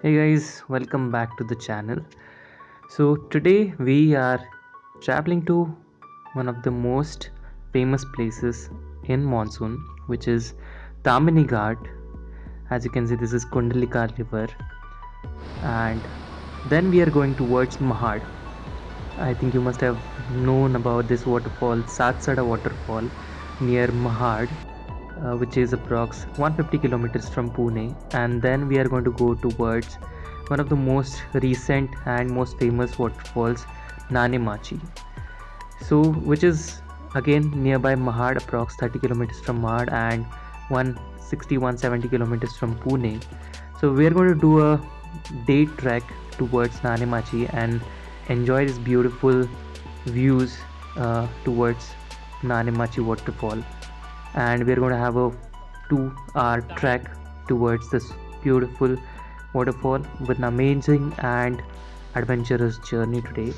Hey guys, welcome back to the channel. So today we are traveling to one of the most famous places in monsoon, which is Tamini Ghat. As you can see, this is Kundalika River, and then we are going towards Mahad. I think you must have known about this waterfall, Satsada waterfall, near Mahad, which is approx 150 kilometers from Pune. And then we are going to go towards one of the most recent and most famous waterfalls, Nane Machi. So, which is again nearby Mahad, approx 30 kilometers from Mahad and 160-170 kilometers from Pune. So we are going to do a day trek towards Nane Machi and enjoy these beautiful views towards Nane Machi waterfall. And we're going to have a 2 hour trek towards this beautiful waterfall with an amazing and adventurous journey today.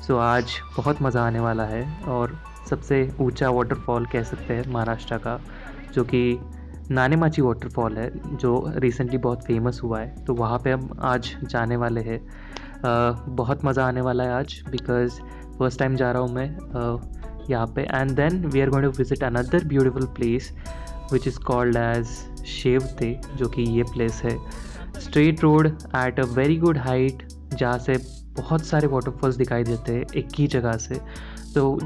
सो आज बहुत मज़ा आने वाला है और सबसे ऊंचा waterfall कह सकते हैं महाराष्ट्र का, जो कि नानेमाची वाटरफॉल है, जो रिसेंटली बहुत फेमस हुआ है। तो वहाँ पे हम आज जाने वाले हैं। बहुत मज़ा आने वाला है आज, बिकॉज़ फर्स्ट टाइम जा रहा हूँ मैं यहाँ पे। And then we are going to visit another beautiful place which is called as Shevate, जो कि ये प्लेस है straight road at a very good height, जहाँ से बहुत सारे वाटरफॉल्स दिखाई देते हैं एक ही जगह से। तो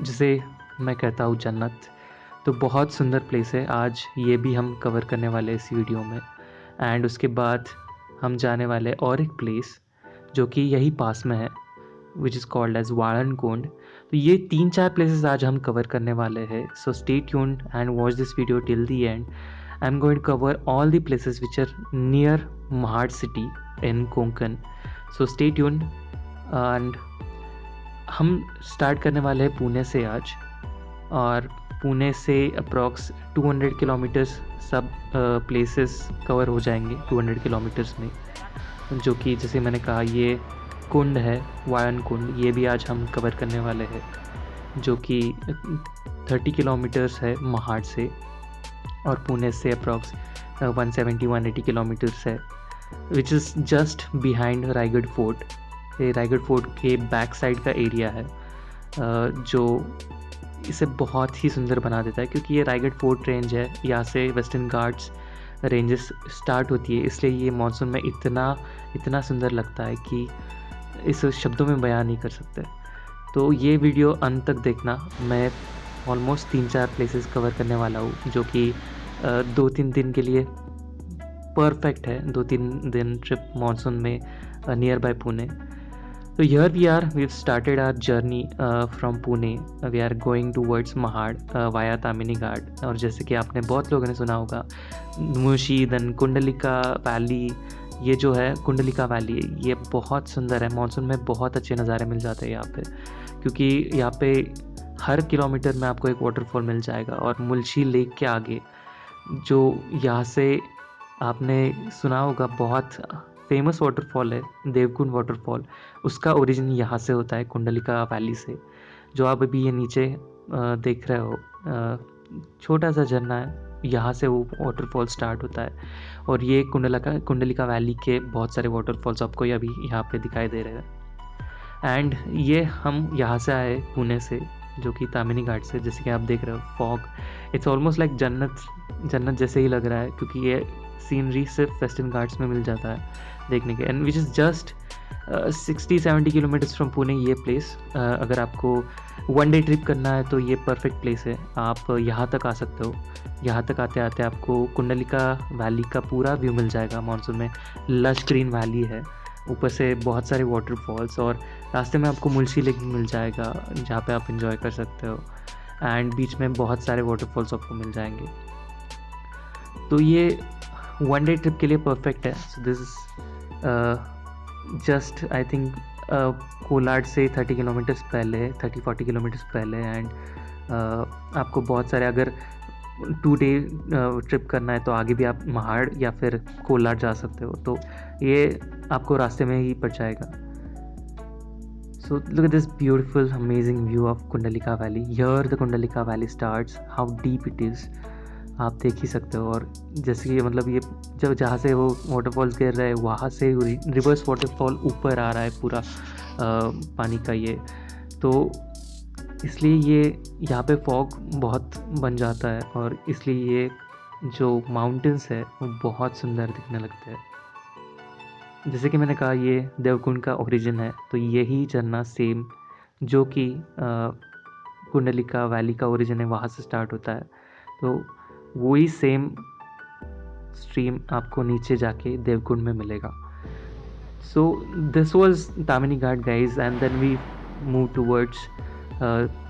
जिसे मैं कहता हूँ जन्नत। तो बहुत सुंदर प्लेस है, आज ये भी हम कवर करने वाले हैं इस वीडियो में। एंड उसके बाद हम जाने वाले और एक प्लेस जो कि यही पास में है, विच इज़ कॉल्ड एज वाळनकोंड। तो ये 3-4 प्लेसेस आज हम कवर करने वाले हैं। So stay tuned and watch this video till the end. I am going to cover all the places which are near Mahad city in Konkan. So stay tuned. And हम start करने वाले हैं पुणे से आज, और पुणे से अप्रॉक्स 200 किलोमीटर्स सब प्लेसेस कवर हो जाएंगे 200 किलोमीटर्स में, जो कि जैसे मैंने कहा ये कुंड है वायन कुंड, ये भी आज हम कवर करने वाले हैं, जो कि 30 किलोमीटर्स है महाड से, और पुणे से अप्रॉक्स 170-180 किलोमीटर्स है, which is just behind Raigarh fort. ये रायगढ़ फोर्ट के बैक साइड का एरिया है, जो इसे बहुत ही सुंदर बना देता है, क्योंकि ये रायगढ़ फोर्ट रेंज है, यहाँ से वेस्टर्न घाट्स रेंजेस स्टार्ट होती है, इसलिए ये मानसून में इतना सुंदर लगता है कि इस शब्दों में बयान नहीं कर सकते। तो ये वीडियो अंत तक देखना। मैं ऑलमोस्ट 3-4 प्लेसेस कवर करने वाला हूँ, जो कि 2-3 दिन के लिए परफेक्ट है। 2-3 दिन ट्रिप मानसून में near by Pune. So here we are, we've started our journey from Pune. We are going towards Mahad via Tamini Ghat। और जैसे कि आपने बहुत लोगों ने सुना होगा मुशी देन कुंडलिका वैली। ये जो है कुंडलिका वैली, ये बहुत सुंदर है। मानसून में बहुत अच्छे नज़ारे मिल जाते हैं यहाँ पे, क्योंकि यहाँ पे हर किलोमीटर में आपको एक वाटरफॉल मिल जाएगा। और मुलशी लेक के आगे, जो यहाँ से आपने सुना होगा बहुत फेमस वाटरफॉल है देवकुंड वाटरफॉल, उसका ओरिजिन यहाँ से होता है कुंडलिका वैली से। जो आप अभी ये नीचे देख रहे हो, छोटा सा झरना है, यहाँ से वो वाटरफॉल स्टार्ट होता है। और ये कुंडलिका वैली के बहुत सारे वाटरफॉल्स आपको अभी यहाँ पे दिखाई दे रहे हैं। एंड ये हम यहाँ से आए पुणे से, जो कि तामिनी घाट से। जैसे कि आप देख रहे हो फॉग, इट्स ऑलमोस्ट लाइक जन्नत जैसे ही लग रहा है, क्योंकि ये सीनरी सिर्फ वेस्टर्न घाट्स में मिल जाता है देखने के। And which is just 60-70 kilometres from Pune ये प्लेस। अगर आपको 1 डे ट्रिप करना है तो ये परफेक्ट प्लेस है, आप यहाँ तक आ सकते हो। यहाँ तक आते आते आपको कुंडलिका वैली का पूरा व्यू मिल जाएगा। मानसून में लश ग्रीन वैली है, ऊपर से बहुत सारे वाटरफॉल्स, और रास्ते में आपको मुलशी लेक भी मिल जाएगा, जहाँ पे आप इंजॉय कर सकते हो। एंड बीच में बहुत सारे वाटरफॉल्स आपको मिल जाएंगे। तो ये 1 डे ट्रिप के लिए परफेक्ट है। So this is just I think Kolad से 30 किलोमीटर्स पहले, 30-40 किलोमीटर्स पहले। एंड आपको बहुत सारे, अगर 2 डे ट्रिप करना है तो आगे भी आप महाड़ या फिर कोलाड जा सकते हो, तो ये आपको रास्ते में ही पड़ जाएगा। So look at this beautiful, amazing view of Kundalika Valley. Here the Kundalika Valley starts, how deep it is. आप देख ही सकते हो। और जैसे कि मतलब ये जब जहाँ से वो वाटरफॉल्स गिर रहे हैं वहाँ से रिवर्स वाटरफॉल ऊपर आ रहा है पूरा पानी का ये, तो इसलिए ये यहाँ पे फॉग बहुत बन जाता है और इसलिए ये जो माउंटेन्स है वो बहुत सुंदर दिखने लगते हैं। जैसे कि मैंने कहा ये देवकुंड का ओरिजिन है, तो यही झरना सेम जो कि कुंडलिका वैली का ओरिजिन है वहाँ से स्टार्ट होता है, तो वही सेम स्ट्रीम आपको नीचे जाके देवकुंड में मिलेगा। So this was Tamini Ghat guys, and then we moved towards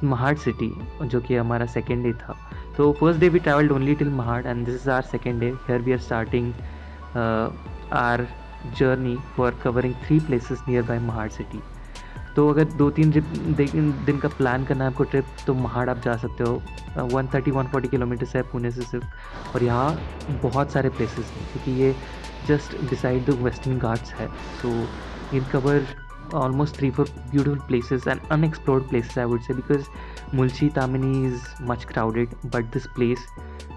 Mahad city जो कि हमारा second day था। तो first day we traveled only till Mahad and this is our second day. Here we are starting our journey for covering 3 places nearby Mahad city. तो अगर 2-3 दिन का plan करना है आपको ट्रिप, तो महाड़ आप जा सकते हो। 130-140 किलोमीटर्स है पुणे से सिर्फ, और यहाँ बहुत सारे प्लेसेस हैं क्योंकि ये just decide the Western Ghats है। So it cover almost 3-4 beautiful places and unexplored places I would say, because Mulchi Tamini is much crowded, but this place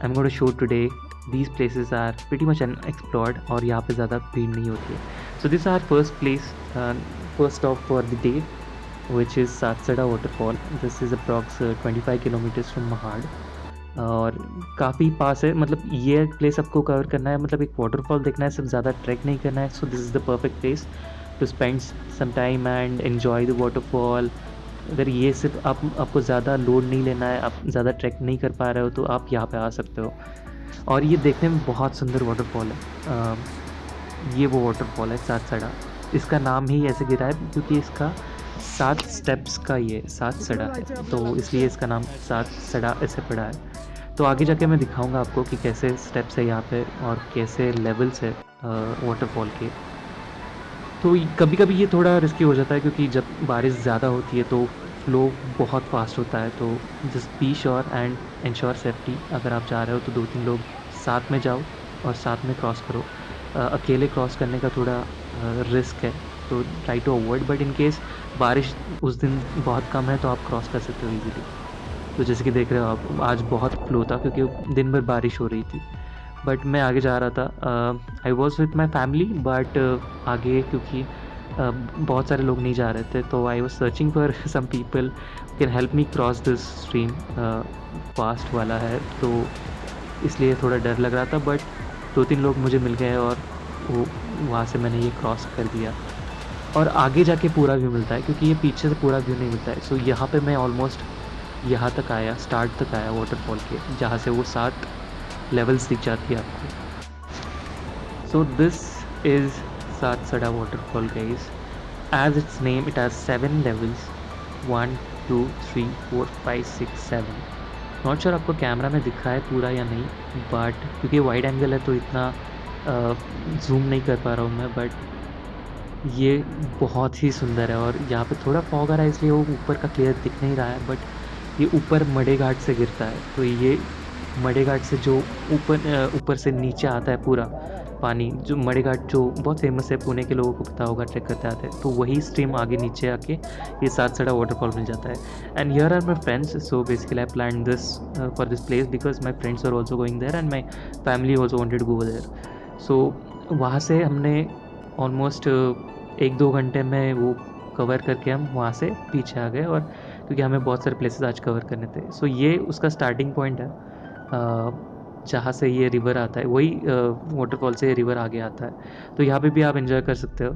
I'm going to show today, these places are pretty much unexplored और यहाँ पे ज़्यादा भीड़ नहीं होती है। So this is our first place, first stop for the day, which is Satsada waterfall. This is approx 25 kilometers from Mahad और काफ़ी पास है। मतलब ये प्लेस आपको कवर करना है, मतलब एक वाटरफॉल देखना है, सिर्फ ज़्यादा ट्रैक नहीं करना है। So this is the perfect place to spend some time and enjoy the waterfall. अगर ये सिर्फ आपको ज़्यादा लोड नहीं लेना है, आप ज़्यादा ट्रैक नहीं कर पा रहे हो, तो आप यहाँ पे आ सकते हो। और ये देखने में बहुत सुंदर वाटरफॉल है। ये वो वाटरफॉल है सातसड़ा, इसका नाम ही ऐसे गिरा है क्योंकि इसका 7 स्टेप्स का ये 7 सड़ा है, तो इसलिए इसका नाम 7 सड़ा ऐसे पड़ा है। तो आगे जाके मैं दिखाऊंगा आपको कि कैसे स्टेप्स है यहाँ पे और कैसे लेवल्स है वाटरफॉल के। तो कभी कभी ये थोड़ा रिस्की हो जाता है क्योंकि जब बारिश ज़्यादा होती है तो फ्लो बहुत फास्ट होता है, तो just be sure and ensure safety. अगर आप जा रहे हो तो 2-3 लोग साथ में जाओ और साथ में क्रॉस करो। अकेले क्रॉस करने का थोड़ा रिस्क है, तो try to avoid, but in case बारिश उस दिन बहुत कम है तो आप क्रॉस कर सकते हो ईजीली। तो जैसे कि देख रहे हो आप, आज बहुत फ्लो था क्योंकि दिन भर बारिश हो रही थी। बट मैं आगे जा रहा था, I was with my family, but आगे क्योंकि बहुत सारे लोग नहीं जा रहे थे, तो I was searching for some people can help me cross this stream. Fast वाला है तो इसलिए थोड़ा डर लग रहा था, बट 2-3 लोग मुझे मिल गए और वो वहाँ से मैंने ये क्रॉस कर दिया। और आगे जाके पूरा व्यू मिलता है क्योंकि ये पीछे से पूरा व्यू नहीं मिलता है। सो यहाँ पे मैं ऑलमोस्ट यहाँ तक आया, स्टार्ट तक आया वाटरफॉल के, जहाँ से वो 7 लेवल्स दिख जाती है आपको। So this is Satsada waterfall guys. As its name it has 7 levels, 1 2 3 4 5 6 7। Not sure आपको कैमरा में दिख रहा है पूरा या नहीं, बट क्योंकि वाइड एंगल है तो इतना जूम नहीं कर पा रहा हूँ मैं, बट ये बहुत ही सुंदर है। और यहाँ पे थोड़ा फॉग आ रहा है इसलिए वो ऊपर का क्लियर दिख नहीं रहा है, बट ये ऊपर मड़े घाट से गिरता है, तो ये मड़े घाट से जो ऊपर से नीचे आता है पूरा पानी, जो मड़े घाट जो बहुत फेमस है, पुणे के लोगों को पता होगा, ट्रैक करते आते हैं, तो वही स्ट्रीम आगे नीचे आके ये सातसड़ा वाटरफॉल मिल जाता है। And here are my friends, so basically I plan this for this place because my friends are also going there and my family also wanted to go there. So वहाँ से हमने ऑलमोस्ट 1-2 घंटे में वो cover करके हम वहाँ से पीछे आ गए, और क्योंकि हमें बहुत सारे प्लेसेस आज कवर करने थे। सो ये उसका स्टार्टिंग पॉइंट है जहाँ से ये रिवर आता है, वही वाटरफॉल से रिवर आगे आता है, तो यहाँ पे भी आप एंजॉय कर सकते हो।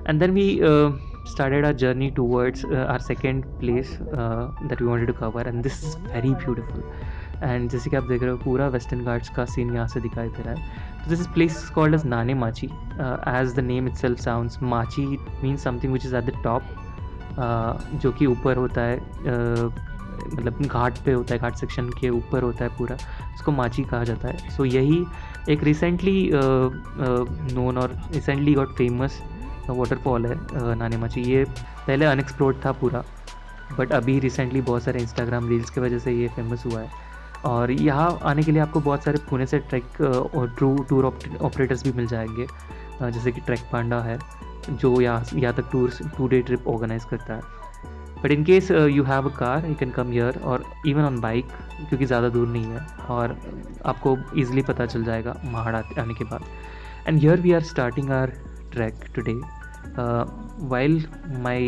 And then we started our journey towards our second place that we wanted to cover, and this is very beautiful. And जैसे कि आप देख रहे हो पूरा वेस्टर्न घाट्स का सीन यहाँ से दिखाई दे रहा है। तो this place is called as Nane Machi, as the name itself sounds. Machi means something which is at the top, जो कि ऊपर होता है, मतलब घाट पे होता है, घाट सेक्शन के ऊपर होता है पूरा, उसको माची कहा जाता है। सो यही एक रिसेंटली नोन और रिसेंटली गॉट फेमस वाटरफॉल है नाने माची। ये पहले अनएक्सप्लोर्ड था पूरा, बट अभी रिसेंटली बहुत सारे इंस्टाग्राम रील्स की वजह से ये फेमस हुआ है। और यहाँ आने के लिए आपको बहुत सारे पुणे से ट्रैक और टूर ऑपरेटर्स भी मिल जाएंगे, जैसे कि ट्रैक पांडा है जो यहाँ तक 2 डे ट्रिप ऑर्गेनाइज करता है। But in case you have a car you can come here और इवन ऑन बाइक, क्योंकि ज़्यादा दूर नहीं है और आपको ईजिली पता चल जाएगा महाड़ आने के बाद. And here we are starting our trek today. While my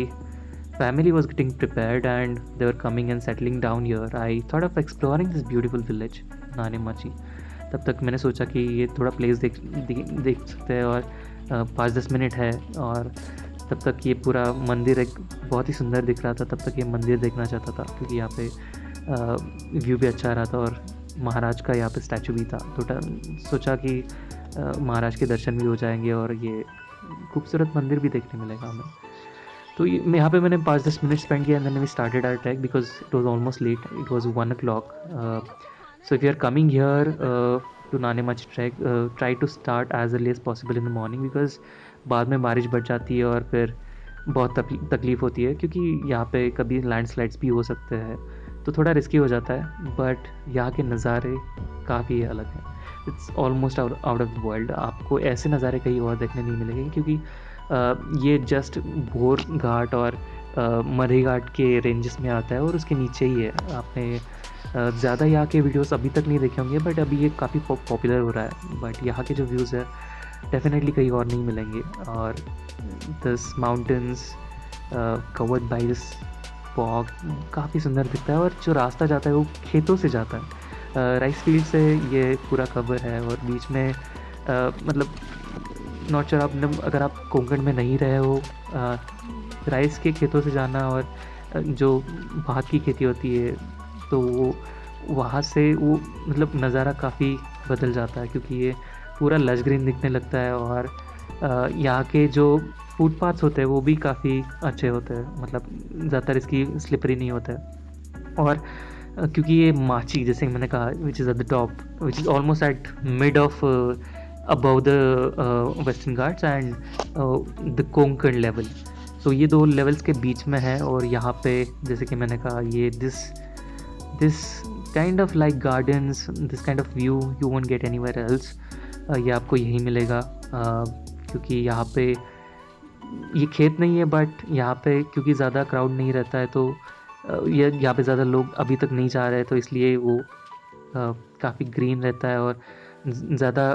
family was getting prepared and they were coming and settling down here, I thought of exploring this beautiful village, नानेमाची. तब तक मैंने सोचा कि ये थोड़ा प्लेस देख सकते हैं और 5-10 मिनट है, और तब तक ये पूरा मंदिर एक बहुत ही सुंदर दिख रहा था. तब तक ये मंदिर देखना चाहता था क्योंकि यहाँ पे व्यू भी अच्छा आ रहा था और महाराज का यहाँ पे स्टैचू भी था. तो सोचा कि महाराज के दर्शन भी हो जाएंगे और ये खूबसूरत मंदिर भी देखने मिलेगा हमें. तो ये यहाँ पे मैंने 5-10 मिनट स्पेंड किया and then we started our trek because it was almost late. It was 1 o'clock. So if you are coming here to Nanemachi trek, try to start as early as possible in the morning because बाद में बारिश बढ़ जाती है और फिर बहुत तकलीफ़ होती है क्योंकि यहाँ पे कभी लैंडस्लाइड्स भी हो सकते हैं, तो थोड़ा रिस्की हो जाता है. बट यहाँ के नज़ारे काफ़ी अलग हैं. It's almost out of the world. आपको ऐसे नज़ारे कहीं और देखने नहीं मिलेंगे क्योंकि ये जस्ट भोर घाट और मरी घाट के रेंजेस में आता है और उसके नीचे ही है. आपने ज़्यादा यहाँ के वीडियोस अभी तक नहीं देखे होंगे बट अभी ये काफ़ी पॉपुलर हो रहा है. बट यहाँ के जो व्यूज़ है डेफिनेटली कहीं और नहीं मिलेंगे. और this mountains covered by this fog काफ़ी सुंदर दिखता है. और जो रास्ता जाता है वो खेतों से जाता है. राइस फील्ड से ये पूरा कवर है और बीच में मतलब नॉट श्योर आपने, अगर आप कोंकण में नहीं रहे हो, राइस के खेतों से जाना और जो भात की खेती होती है तो वो वहाँ से वो मतलब नज़ारा काफ़ी बदल जाता है क्योंकि ये पूरा लश ग्रीन दिखने लगता है. और यहाँ के जो फुटपाथ्स होते हैं वो भी काफ़ी अच्छे होते हैं, मतलब ज़्यादातर इसकी स्लिपरी नहीं होता है. और क्योंकि ये माची जैसे मैंने कहा which is at the top, which is almost at mid of above the Western Ghats and the Konkan level. So ये दो लेवल्स के बीच में है. और यहाँ पे जैसे कि मैंने कहा ये this kind of like gardens, this kind of view you won't get anywhere else. ये आपको यहीं मिलेगा क्योंकि यहाँ पे ये खेत नहीं है बट यहाँ पे क्योंकि ज़्यादा क्राउड नहीं रहता है तो ये यहाँ पे ज़्यादा लोग अभी तक नहीं जा रहे, तो इसलिए वो काफ़ी ग्रीन रहता है और ज़्यादा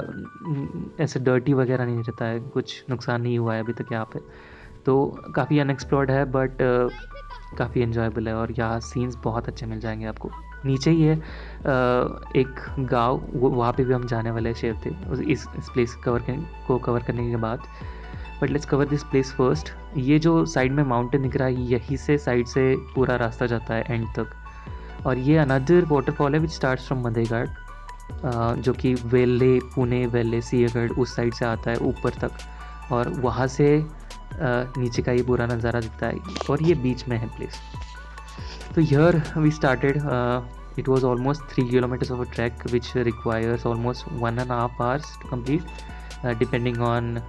ऐसे डर्टी वगैरह नहीं रहता है. कुछ नुकसान नहीं हुआ है अभी तक यहाँ पे. तो काफ़ी अनएक्सप्लोर्ड है बट काफ़ी एन्जॉयबल है और यहाँ सीन्स बहुत अच्छे मिल जाएंगे आपको. नीचे ही है एक गांव, वहाँ पे भी हम जाने वाले शेर थे इस प्लेस को कवर करने के बाद. But let's cover this place first. ये जो साइड में माउंटेन दिख रहा है यहीं से साइड से पूरा रास्ता जाता है एंड तक. और ये अनदर वाटरफॉल है विच स्टार्ट्स फ्रॉम मधेघाट, जो कि वेल्ले, पुणे वेल्ले, सिंहगढ़ उस साइड से आता है ऊपर तक. और वहाँ से नीचे का ये पूरा नज़ारा दिखता है और ये बीच में है प्लेस. तो here we started. It was almost 3 kilometers of a trek which requires almost 1.5 hours to complete, depending on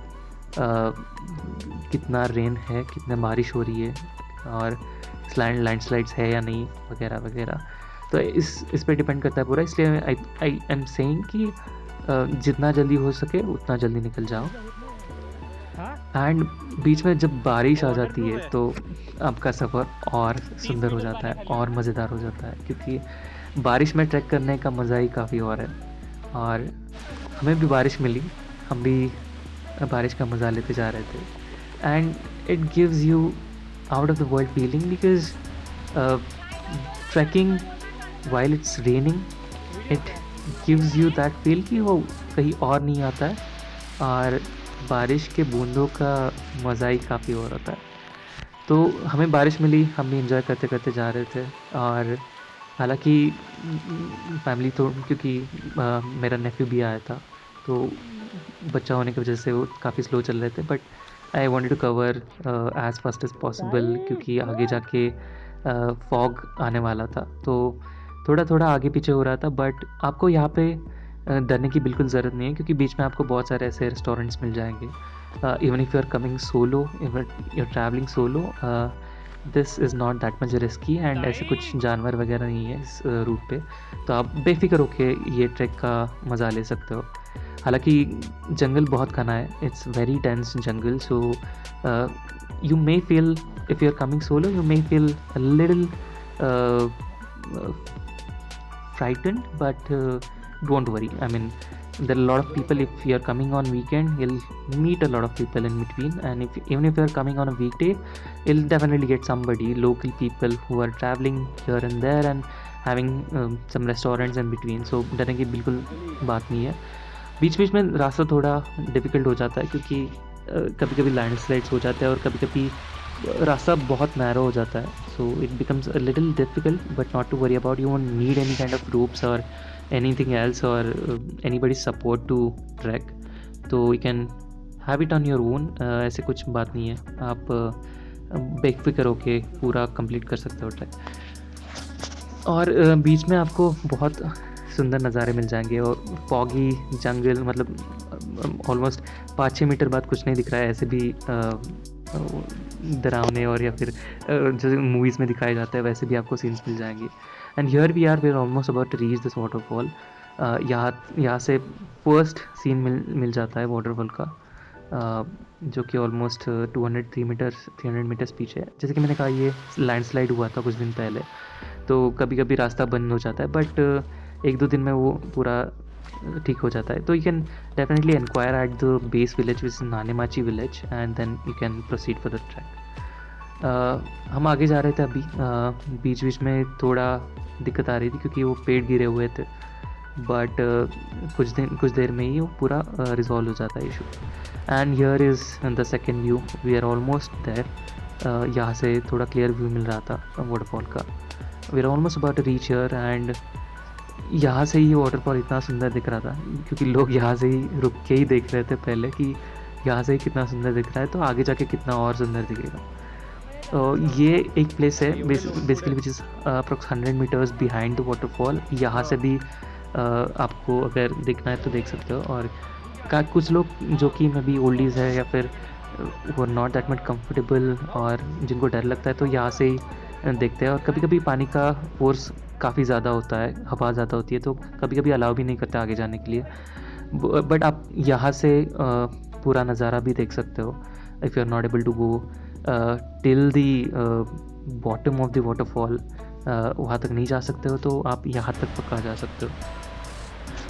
कितना रेन है, कितना बारिश हो रही है और लैंडस्लाइड्स है या नहीं वगैरह वगैरह. तो इस पे डिपेंड करता है पूरा. इसलिए आई एम सेइंग कि जितना जल्दी हो सके उतना जल्दी निकल जाओ. एंड बीच में जब बारिश आ जाती है तो आपका सफ़र और सुंदर हो जाता है और मज़ेदार हो जाता है क्योंकि बारिश में ट्रैक करने का मज़ा ही काफ़ी और है. और हमें भी बारिश मिली, हम भी बारिश का मज़ा लेते जा रहे थे. And it gives you out of the world feeling because trekking while it's raining it gives you that feel कि वो कहीं और नहीं आता है. और बारिश के बूंदों का मज़ा ही काफ़ी और होता है. तो हमें बारिश मिली, हम भी इंजॉय करते करते जा रहे थे. और हालांकि फैमिली तो क्योंकि मेरा नेफ्यू भी आया था तो बच्चा होने की वजह से वो काफ़ी स्लो चल रहे थे. But I wanted to cover as fast as possible क्योंकि आगे जाके फॉग आने वाला था. तो थोड़ा थोड़ा आगे पीछे हो रहा था. बट आपको यहाँ पे डरने की बिल्कुल ज़रूरत नहीं है क्योंकि बीच में आपको बहुत सारे ऐसे रेस्टोरेंट्स मिल जाएंगे. Even if you are coming solo, if you are travelling solo, this is not that much risky. एंड ऐसे कुछ जानवर वगैरह नहीं है इस रूट पे, तो आप बेफिक्र होके ये ट्रैक का मज़ा ले सकते हो. हालाँकि जंगल बहुत घना है, it's very dense jungle, so you may feel, if you're coming solo, you may feel a little uh, uh, frightened, but don't worry. I mean, there are a lot of people. If you're coming on weekend, you'll meet a lot of people in between, and if even if you're coming on a weekday, you'll definitely get somebody, local people who are traveling here and there and having some restaurants in between. So डरने की बिल्कुल बात नहीं है. बीच बीच में रास्ता थोड़ा difficult हो जाता है क्योंकि कभी कभी लैंडस्लाइड्स हो जाते हैं और कभी कभी रास्ता बहुत नैरो हो जाता है, so it becomes a little difficult, but not to worry about. You won't need any kind of ropes और एनीथिंग एल्स और एनीबडी सपोर्ट टू ट्रैक, तो you can have it on your own. ऐसे कुछ बात नहीं है, आप बेफिक्र होके पूरा कंप्लीट कर सकते हो ट्रैक. और बीच में आपको बहुत सुंदर नज़ारे मिल जाएंगे और फॉगी जंगल, मतलब ऑलमोस्ट 5-6 मीटर बाद कुछ नहीं दिख रहा है, ऐसे भी डरावने और या फिर जैसे मूवीज़ में दिखाया जाता है वैसे भी आपको सीन्स मिल जाएंगे. And here we are almost about to reach this waterfall. यहाँ से फर्स्ट सीन मिल जाता है वाटरफॉल का, जो कि ऑलमोस्ट 300 मीटर्स पीछे है. जैसे कि मैंने कहा, ये लैंडस्लाइड हुआ था कुछ दिन पहले, तो कभी कभी रास्ता बंद हो जाता है, बट 1-2 दिन में वो पूरा ठीक हो जाता है. तो you can definitely inquire at the base village which is Nanemachi village, and then you can proceed for the trek. हम आगे जा रहे थे अभी, बीच बीच में थोड़ा दिक्कत आ रही थी क्योंकि वो पेड़ गिरे हुए थे, बट कुछ देर में ही वो पूरा रिजॉल्व हो जाता है issue. And here is the second view, we are almost there. यहाँ से थोड़ा क्लियर व्यू मिल रहा था वाटरफॉल का. We are almost about to reach here, and यहाँ से ही वाटरफॉल इतना सुंदर दिख रहा था क्योंकि लोग यहाँ से ही रुक के ही देख रहे थे पहले कि यहाँ से ही कितना सुंदर दिख रहा है, तो आगे जाके कितना और सुंदर दिखेगा. तो ये एक प्लेस है basically which is approx 100 meters behind the waterfall. यहाँ से भी आपको अगर देखना है तो देख सकते हो. और कुछ लोग जो कि मे बी ओल्डीज़ है या फिर वो नॉट दैट मच कंफर्टेबल और जिनको डर लगता है, तो यहाँ से ही देखते हैं. और कभी कभी पानी का फोर्स काफ़ी ज़्यादा होता है, हवा ज़्यादा होती है, तो कभी कभी अलाउ भी नहीं करता आगे जाने के लिए. बट आप यहाँ से पूरा नज़ारा भी देख सकते हो. If you are not able to go till the bottom of the waterfall, वहाँ तक नहीं जा सकते हो, तो आप यहाँ तक पक्का जा सकते हो.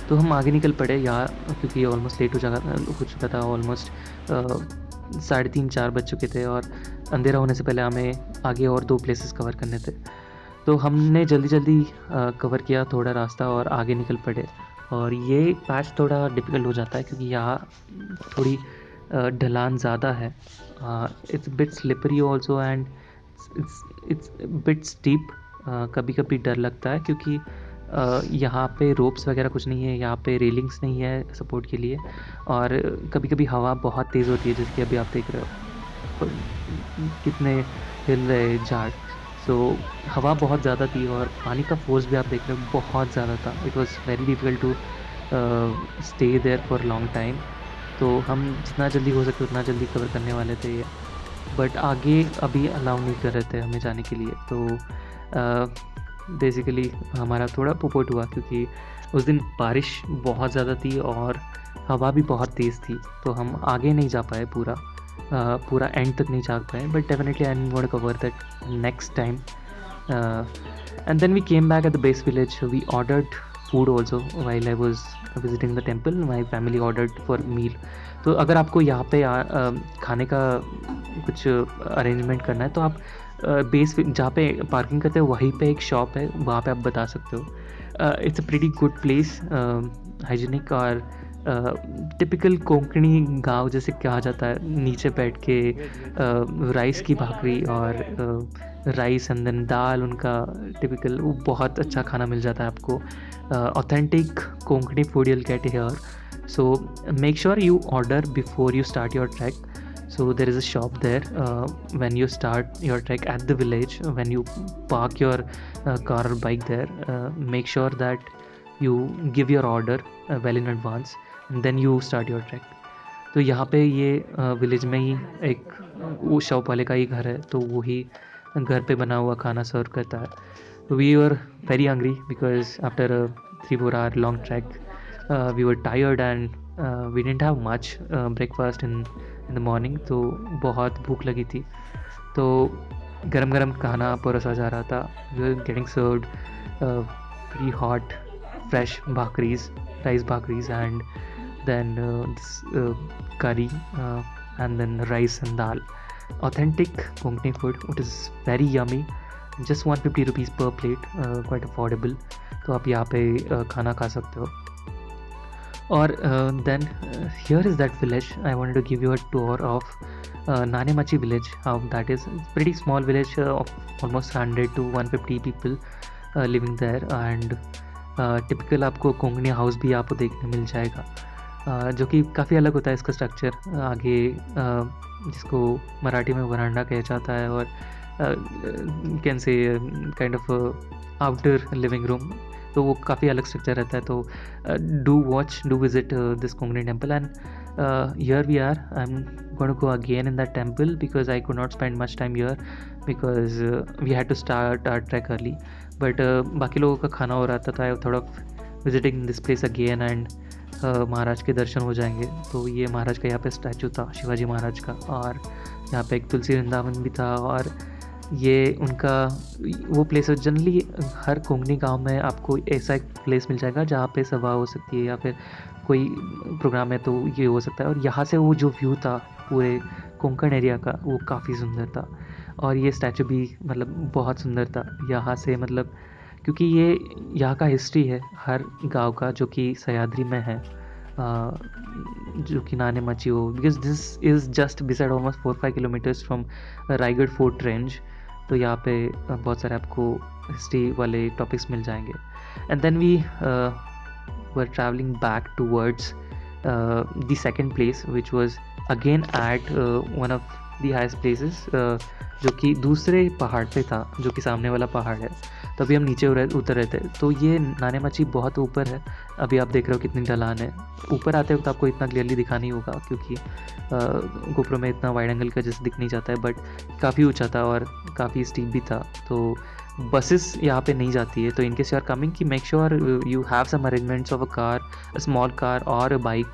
तो हम आगे निकल पड़े यहाँ क्योंकि ऑलमोस्ट लेट हो चुका था. ऑलमोस्ट 3:30-4 बज चुके थे और अंधेरा होने से पहले हमें आगे और 2 प्लेसेस कवर करने थे. तो हमने जल्दी कवर किया थोड़ा रास्ता और आगे निकल पड़े. और ये पैच थोड़ा डिफ़िकल्ट हो जाता है क्योंकि यहाँ थोड़ी ढलान ज़्यादा है. It's bit slippery also, and it's bit steep. कभी कभी डर लगता है क्योंकि यहाँ पे रोप्स वगैरह कुछ नहीं है, यहाँ पे रेलिंग्स नहीं है सपोर्ट के लिए, और कभी कभी हवा बहुत तेज़ होती है, जैसे कि अभी आप देख रहे हो कितने हिल रहे झाड़. सो हवा बहुत ज़्यादा थी और पानी का फोर्स भी आप देख रहे हो बहुत ज़्यादा था. It was very difficult to stay there for long time. तो हम जितना जल्दी हो सके उतना जल्दी कवर करने वाले थे ये, बट आगे अभी अलाउ नहीं कर रहे थे हमें जाने के लिए. तो बेसिकली हमारा थोड़ा पुपोट हुआ क्योंकि उस दिन बारिश बहुत ज़्यादा थी और हवा भी बहुत तेज़ थी, तो हम आगे नहीं जा पाए पूरा एंड तक नहीं जा पाए. But definitely I want to cover that next time. And then we came back at the base village. We ordered food also while I was visiting the temple. My family ordered for meal. तो अगर आपको यहाँ पे खाने का कुछ arrangement करना है तो आप बेस जहाँ पे पार्किंग करते हो वहीं पे एक शॉप है, वहाँ पे आप बता सकते हो. It's a pretty good place, hygienic और टिपिकल कोंकणी गांव जैसे कहा जाता है. नीचे बैठ के राइस की भाकरी और राइस एंड देन दाल, उनका टिपिकल, वो बहुत अच्छा खाना मिल जाता है आपको. Authentic Konkani food you'll get here. So make sure you order before you start your trek. So there is a shop there when you start your trek at the village. When you park your car or bike there, make sure that you give your order well in advance, and then you start your trek. तो यहाँ पे ये village में ही एक वो shop वाले का ही घर है, तो वो ही घर पे बना हुआ खाना सर्व करता है. We were very hungry because after 3-4 hour long trek we were tired and we didn't have much breakfast in the morning, तो बहुत भूख लगी थी। तो गरम गरम खाना परोसा जा रहा था। We were getting served pre hot fresh bhakris, rice bhakris, and then this curry, and then rice and dal. Authentic Konkani food, it is very yummy. Just 150 rupees per plate, quite affordable. तो आप यहाँ पे खाना खा सकते हो। और then here is that village. I wanted to give you a tour of Nanemachi village. How that is, pretty small village of almost 100 to 150 people living there, and typical आपको कोंकणी हाउस भी आपको देखने मिल जाएगा, जो कि काफ़ी अलग होता है इसका स्ट्रक्चर। आगे जिसको मराठी में वरांडा कहा जाता है, और can say kind of outer living room, तो वो काफ़ी अलग स्ट्रक्चर रहता है। तो do visit this Konkani temple, and here we are. I am going to go again in that temple because I could not spend much time here because we had to start our trek early. But बाकी लोगों का खाना हो रहा था, तो I थोड़ा visiting this place again, and महाराज के दर्शन हो जाएंगे। तो ये महाराज का यहाँ पे स्टैचू था, शिवाजी महाराज का, और यहाँ पे एक तुलसी वृंदावन भी था। और ये उनका वो प्लेस है। जनरली हर कोंकणी गांव में आपको ऐसा एक प्लेस मिल जाएगा जहाँ पे सभा हो सकती है या फिर कोई प्रोग्राम है, तो ये हो सकता है। और यहाँ से वो जो व्यू था पूरे कोंकण एरिया का, वो काफ़ी सुंदर था। और ये स्टैचू भी मतलब बहुत सुंदर था यहाँ से, मतलब क्योंकि ये यहाँ का हिस्ट्री है हर गांव का, जो कि सह्याद्री में है, जो कि नानेमाची हो, because this is just beside almost 4-5 kilometres from Raigarh fort range. तो यहाँ पे बहुत सारे आपको हिस्ट्री वाले टॉपिक्स मिल जाएंगे। And then we were travelling back towards the second place which was again at one of the highest places, जो कि दूसरे पहाड़ पे था, जो कि सामने वाला पहाड़ है। तो अभी हम नीचे उतर रहे थे। तो ये नानेमाची बहुत ऊपर है। अभी आप देख रहे हो कितनी ढलान है। ऊपर आते वक्त आपको इतना क्लियरली दिखा नहीं होगा क्योंकि गोप्रो में इतना वाइड एंगल का जैसे दिख नहीं जाता है, बट काफ़ी ऊंचा था और काफ़ी स्टीप भी था। तो बसेस यहाँ पे नहीं जाती है। तो in case you are coming, कि make sure you have some arrangements of a car, a small car और a bike,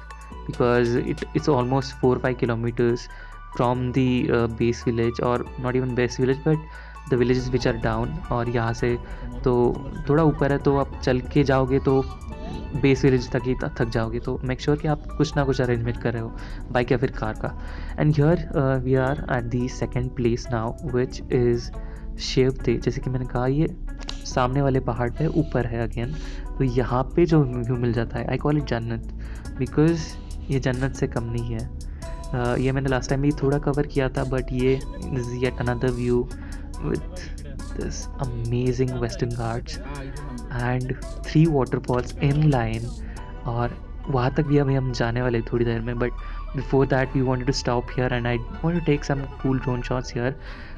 because it's almost 4-5 kilometres from the base village, or not even base village but the villages which are down। और यहाँ से तो थोड़ा ऊपर है, तो आप चल के जाओगे तो बेस विलेज तक ही थक जाओगे। तो मेक श्योर कि आप कुछ ना कुछ अरेंजमेंट कर रहे हो, बाइक या फिर कार का। And here we are at the second place now which is Shevate. जैसे कि मैंने कहा, ये सामने वाले पहाड़ पे ऊपर है अगेन। तो यहाँ पे जो व्यू मिल जाता है, आई कॉल इट जन्नत, बिकॉज ये जन्नत से कम नहीं है। ये मैंने लास्ट टाइम भी थोड़ा कवर किया था, बट ये is yet another view with this amazing western Ghats and 3 waterfalls in line. और वहाँ तक भी अभी हम जाने वाले थोड़ी देर में, but before that we wanted to stop here and I want to take some cool drone shots here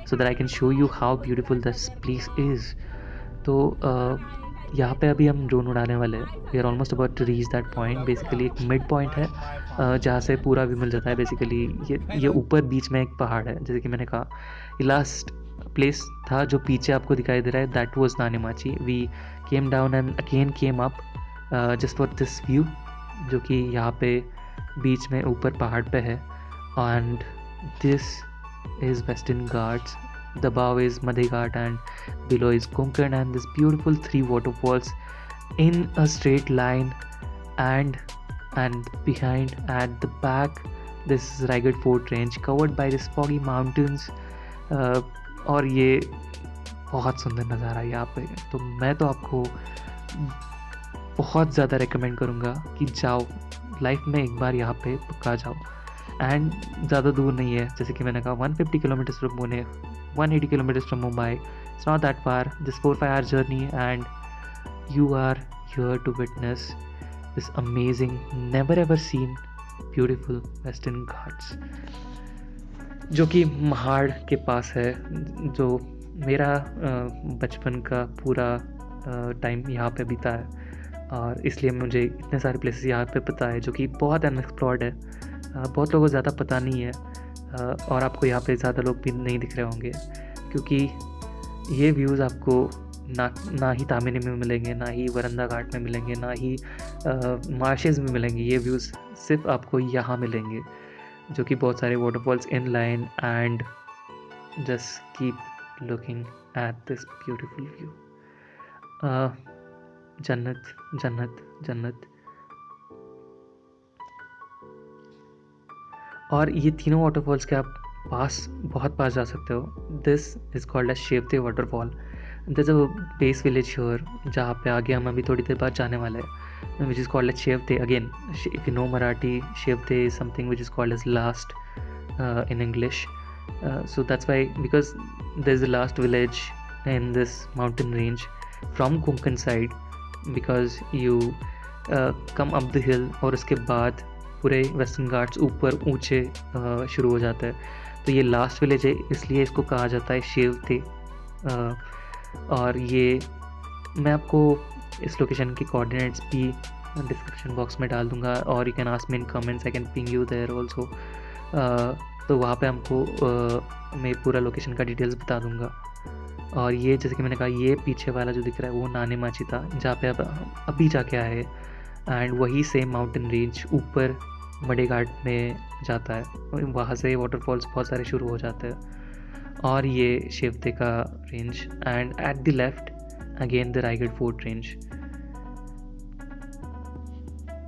so that I can show you how beautiful this place is. तो यहाँ पे अभी हम ड्रोन उड़ाने वाले हैं। We are almost about to reach that point. Basically एक mid point है जहाँ से पूरा व्यू मिल जाता है। बेसिकली ये ऊपर बीच में एक पहाड़ है, जैसे कि मैंने कहा। ये लास्ट प्लेस था जो पीछे आपको दिखाई दे रहा है, that was Nanemachi. We came down and again came up just for this view, जो कि यहाँ पे बीच में ऊपर पहाड़ पे है। And this is western Ghats, the above is Madhe Ghat and below is Konkan, and this beautiful 3 waterfalls in a straight line, and behind at the back this is Raigad Fort Range covered by this foggy mountains। और ये बहुत सुंदर नज़ारा है यहाँ पे। तो मैं तो आपको बहुत ज़्यादा रेकमेंड करूँगा कि जाओ, लाइफ में एक बार यहाँ पे पक्का जाओ। एंड ज़्यादा दूर नहीं है, जैसे कि मैंने कहा 150 kilometres from Pune, 180 kilometers from Mumbai। It's not that far, just 4-5 hour journey, and you are here to witness this amazing, never ever seen beautiful Western Ghats, जो कि महाड़ के पास है। जो मेरा बचपन का पूरा टाइम यहाँ पे बीता है, और इसलिए मुझे इतने सारे प्लेसेस यहाँ पे पता है जो कि बहुत अनएक्सप्लोर्ड है। बहुत लोगों को ज़्यादा पता नहीं है, और आपको यहाँ पे ज़्यादा लोग भी नहीं दिख रहे होंगे, क्योंकि ये व्यूज़ आपको ना ना ही तामिनी में मिलेंगे, ना ही वरंदा घाट में मिलेंगे, ना ही मार्शेस में मिलेंगे। ये व्यूज़ सिर्फ आपको यहाँ मिलेंगे, जो कि बहुत सारे waterfalls in line and just keep looking at this beautiful view. जन्नत जन्नत जन्नत। और ये तीनों वाटरफॉल्स के आप बहुत पास जा सकते हो। This is called as Shevate waterfall. This a base village here, जहाँ पे आगे हम अभी थोड़ी देर बाद जाने वाले हैं, which is called as Shevate. Again, if you know Marathi, Shevate is something which is called as last in English. So that's why, because there's the last village in this mountain range from Konkan side, because you come up the hill और उसके बाद पूरे western Ghats ऊपर ऊंचे शुरू हो जाता है। तो ये लास्ट विलेज है, इसलिए इसको कहा जाता है शेवते। और ये मैं आपको इस लोकेशन की कोऑर्डिनेट्स भी डिस्क्रिप्शन बॉक्स में डाल दूंगा, और you can ask me in comments, I can ping you there also. तो वहाँ पे हमको मैं पूरा लोकेशन का डिटेल्स बता दूंगा। और ये जैसे कि मैंने कहा, ये पीछे वाला जो दिख रहा है वो नाने माची था, जहाँ पे अब अभी जाके आए। एंड वही सेम माउंटेन रेंज ऊपर मडे घाट में जाता है, वहाँ से वाटरफॉल्स बहुत सारे शुरू हो जाते हैं। और ये शेवते का range, and at the left again the Raigarh fort range.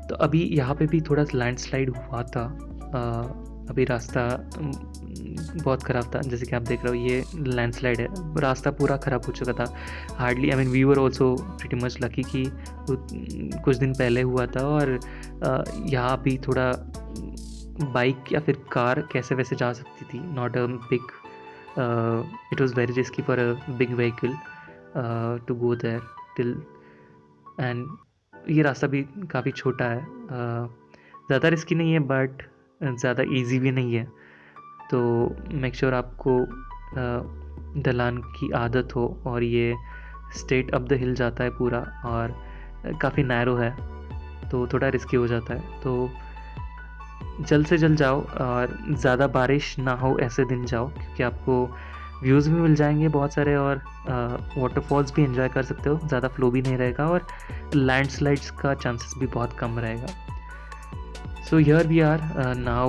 तो अभी यहाँ पे भी थोड़ा लैंडस्लाइड हुआ था। अभी रास्ता बहुत ख़राब था, जैसे कि आप देख रहे हो ये लैंडस्लाइड है, रास्ता पूरा ख़राब हो चुका था। Hardly, I mean we were also pretty much lucky कि कुछ दिन पहले हुआ था। और यहाँ भी थोड़ा बाइक या फिर कार कैसे वैसे जा सकती थी, not a big, it was very risky for a big vehicle to go there till. And ये रास्ता भी काफ़ी छोटा है, ज़्यादा रिस्की नहीं है बट ज़्यादा इजी भी नहीं है। तो मेक श्योर आपको ढलान की आदत हो। और ये स्ट्रेट अप द हिल जाता है पूरा, और काफ़ी नैरो है, तो थोड़ा रिस्की हो जाता है। तो जल्द से जल्द जाओ, और ज़्यादा बारिश ना हो ऐसे दिन जाओ, क्योंकि आपको व्यूज़ भी मिल जाएंगे बहुत सारे, और वाटरफॉल्स भी एंजॉय कर सकते हो, ज़्यादा फ्लो भी नहीं रहेगा, और लैंडस्लाइड्स का चांसेस भी बहुत कम रहेगा। So here we are now,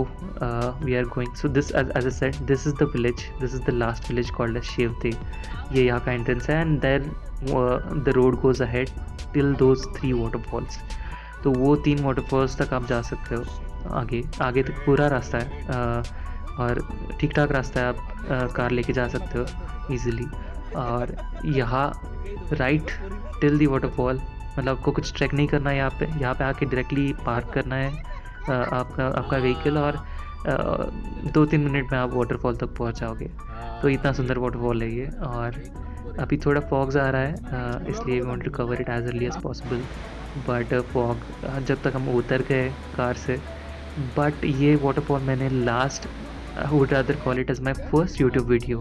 we are going, so this as I said, this is the village, this is the last village called as Shevte। ये यहाँ का entrance है, and then the road goes ahead till those 3 waterfalls। तो वो 3 waterfalls तक आप जा सकते हो। आगे तक पूरा रास्ता है, और ठीक ठाक रास्ता है, आप कार लेके जा सकते हो easily। और यहाँ राइट टिल दी वाटरफॉल, मतलब आपको कुछ ट्रैक नहीं करना है, यहाँ पे आके डायरेक्टली पार्क करना है आपका व्हीकल, और 2-3 मिनट में आप वाटरफॉल तक पहुंच जाओगे। तो इतना सुंदर वाटरफॉल है ये। और अभी थोड़ा फॉग्स आ रहा है, इसलिए we want to cover it as early as possible, but fog जब तक हम उतर गए कार से। बट ये वाटरफॉल मैंने last, I would rather call it as my first YouTube video,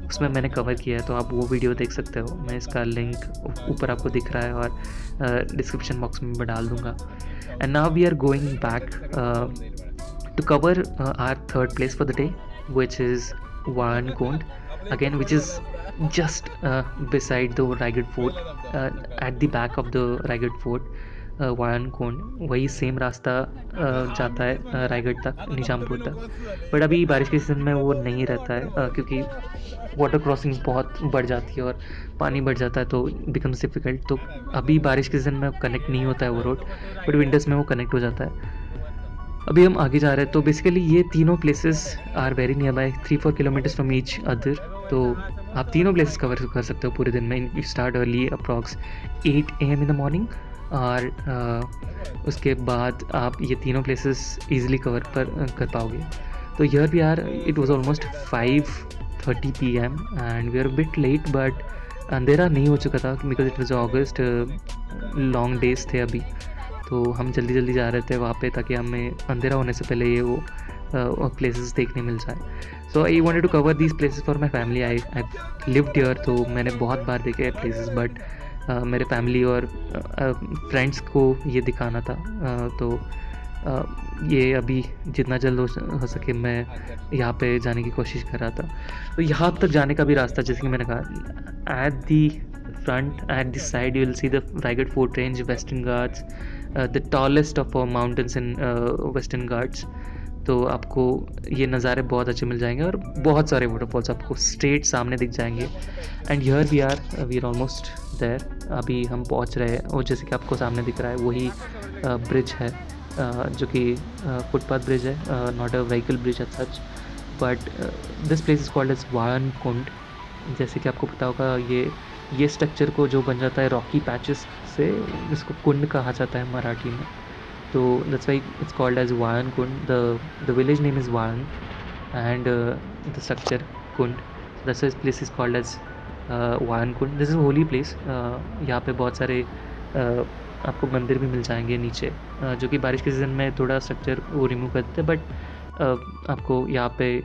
उसमें मैंने कवर किया है, तो आप वो वीडियो देख सकते हो। मैं इसका लिंक ऊपर आपको दिख रहा है, और डिस्क्रिप्शन बॉक्स में मैं डाल दूँगा। And now we are going back to cover our third place for the day, which is Wayankund, again, which is just beside the Raigad Fort, at the back of the Raigad Fort, Wayankund। वही same रास्ता जाता है रायगढ़ तक, निजामपुर तक। But अभी बारिश के season में वो नहीं रहता है, क्योंकि वाटर क्रॉसिंग्स बहुत बढ़ जाती है और पानी बढ़ जाता है, तो बिकम्स डिफ़िकल्ट। तो अभी बारिश के सीज़न में कनेक्ट नहीं होता है वो रोड, बट विंटर्स में वो कनेक्ट हो जाता है। अभी हम आगे जा रहे हैं। तो बेसिकली ये तीनों places are very near by, 3-4 kilometres from each other. तो आप तीनों प्लेसेस कवर कर सकते हो पूरे दिन में। You start early, approx 8 AM in the morning, और उसके बाद आप ये तीनों प्लेसेस ईजिली कवर कर पाओगे। तो here we are, it was almost 5:30 PM and we are bit late, but अंधेरा नहीं हो चुका था because it was August, long days थे अभी। तो हम जल्दी जल्दी जा रहे थे वहाँ पे, ताकि हमें अंधेरा होने से पहले ये वो प्लेसेस देखने मिल जाए। So I wanted to cover these places for my family. I lived here, तो मैंने बहुत बार देखे हैं प्लेसेस, बट मेरे फैमिली और फ्रेंड्स को ये दिखाना था। तो ये अभी जितना जल्द हो सके मैं यहाँ पे जाने की कोशिश कर रहा था। तो यहाँ तक जाने का भी रास्ता, जैसे कि मैंने कहा, at the front, at the side you will see the Raigad Fort Range, Western Ghats, the tallest of our mountains in Western Ghats. तो आपको ये नज़ारे बहुत अच्छे मिल जाएंगे और बहुत सारे वाटरफॉल्स आपको स्ट्रेट सामने दिख जाएंगे. And here we are almost there. अभी हम पहुंच रहे हैं और जैसे कि आपको सामने दिख रहा है वही ब्रिज है, जो कि फुटपाथ ब्रिज है, not a vehicle bridge as such. But this place is called as Valan Kund. जैसे कि आपको पता होगा ये स्ट्रक्चर को जो बन जाता है रॉकी पैचेस से, इसको कुंड कहा जाता है मराठी में. तो that's why it's called as Valan Kund. The village name is Valan and the structure kund. That's why place is called as Valan Kund. This is holy place. यहाँ पे बहुत सारे आपको मंदिर भी मिल जाएंगे नीचे, जो कि बारिश के सीज़न में थोड़ा स्ट्रक्चर वो रिमूव कर देते हैं, बट आपको यहाँ पे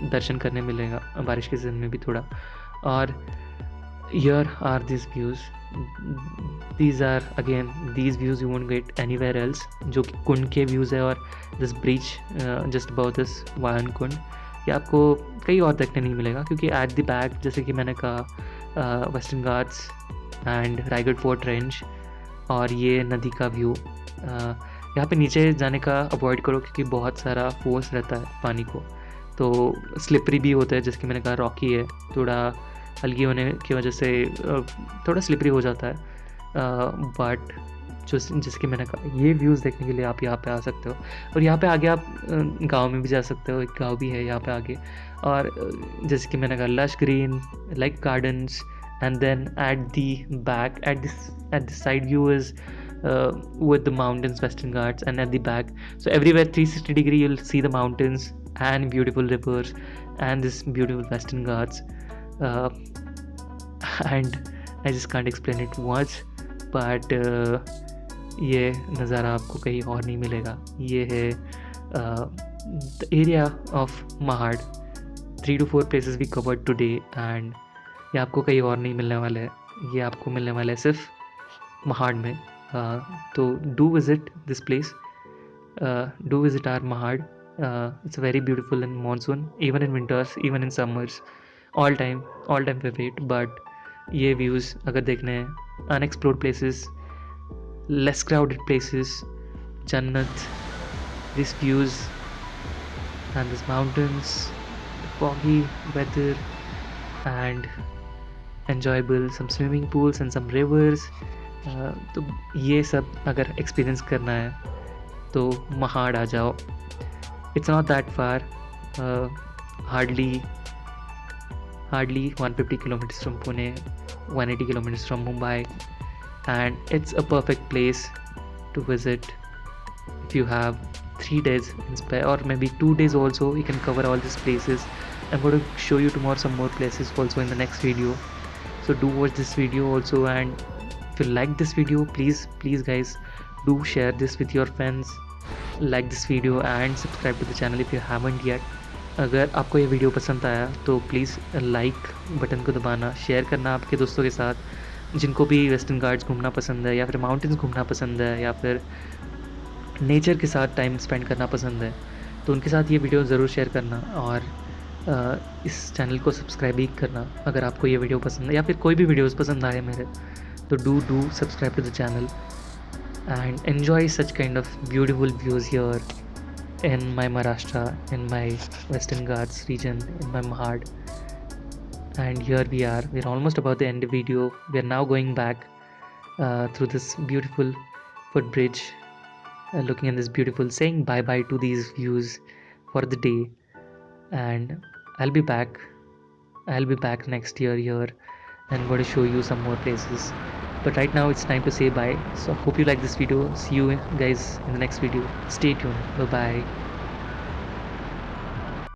दर्शन करने मिलेगा बारिश के सीज़न में भी थोड़ा. और here are these views. These views you won't get anywhere else, जो कि कुंड के व्यूज़ है. और this bridge just about this Valan Kund, ये आपको कहीं और देखने नहीं मिलेगा, क्योंकि एट द बैक जैसे कि मैंने कहा western Ghats and Raigarh fort range और ये नदी का व्यू. यहाँ पे नीचे जाने का अवॉइड करो, क्योंकि बहुत सारा फोर्स रहता है पानी को, तो स्लिपरी भी होता है. जैसे कि मैंने कहा रॉकी है, थोड़ा हल्की होने की वजह से थोड़ा स्लिपरी हो जाता है. बट जैसे कि मैंने कहा ये व्यूज़ देखने के लिए आप यहाँ पे आ सकते हो. और यहाँ पे आगे आप गांव में भी जा सकते हो, एक गांव भी है यहाँ पे आगे. और जैसे कि मैंने कहा lush green like gardens. And then at the back at the side view is with the mountains, Western Ghats, and at the back, so everywhere 360 degree you'll see the mountains and beautiful rivers and this beautiful Western Ghats. And I just can't explain it much, but ये नज़ारा आपको कहीं और नहीं मिलेगा. ये है the area of Mahad. 3 to 4 places we covered today, and ये आपको कहीं और नहीं मिलने वाला है. ये आपको मिलने वाला है सिर्फ महाड़ में. तो do visit this place. Do visit our Mahad. It's very beautiful in monsoon, even in winters, even in summers. All time favorite. But ये views अगर देखने हैं, unexplored places, less crowded places, Jannat, these views and these mountains, the foggy weather and enjoyable some swimming pools and some rivers. तो ये सब अगर experience करना है तो महाड़ आ जाओ. It's not that far, hardly 150 kilometers from Pune, 180 kilometers from Mumbai, and it's a perfect place to visit if you have 3 days in spare, or maybe 2 days also. You can cover all these places. I'm going to show you tomorrow some more places also in the next video, so do watch this video also. And if you like this video, please guys, do share this with your friends, like this video and subscribe to the channel if you haven't yet. अगर आपको ये video पसंद आया तो please like button को दबाना, share करना आपके दोस्तों के साथ, जिनको भी वेस्टर्न घाट्स घूमना पसंद है, या फिर माउंटेन्स घूमना पसंद है, या फिर नेचर के साथ टाइम स्पेंड करना पसंद है, तो उनके साथ ये वीडियो ज़रूर शेयर करना. और इस चैनल को सब्सक्राइब भी करना अगर आपको ये वीडियो पसंद है, या फिर कोई भी वीडियोस पसंद आए मेरे, तो do subscribe to the channel and enjoy such kind of beautiful views here in my Maharashtra, in my Western Ghats region, in my Mahad. And here we're almost about the end of the video. We are now going back through this beautiful footbridge, looking at this beautiful, saying bye bye to these views for the day. And I'll be back next year here, and going to show you some more places. But right now it's time to say bye. So hope you like this video. See you guys in the next video. Stay tuned. Bye bye.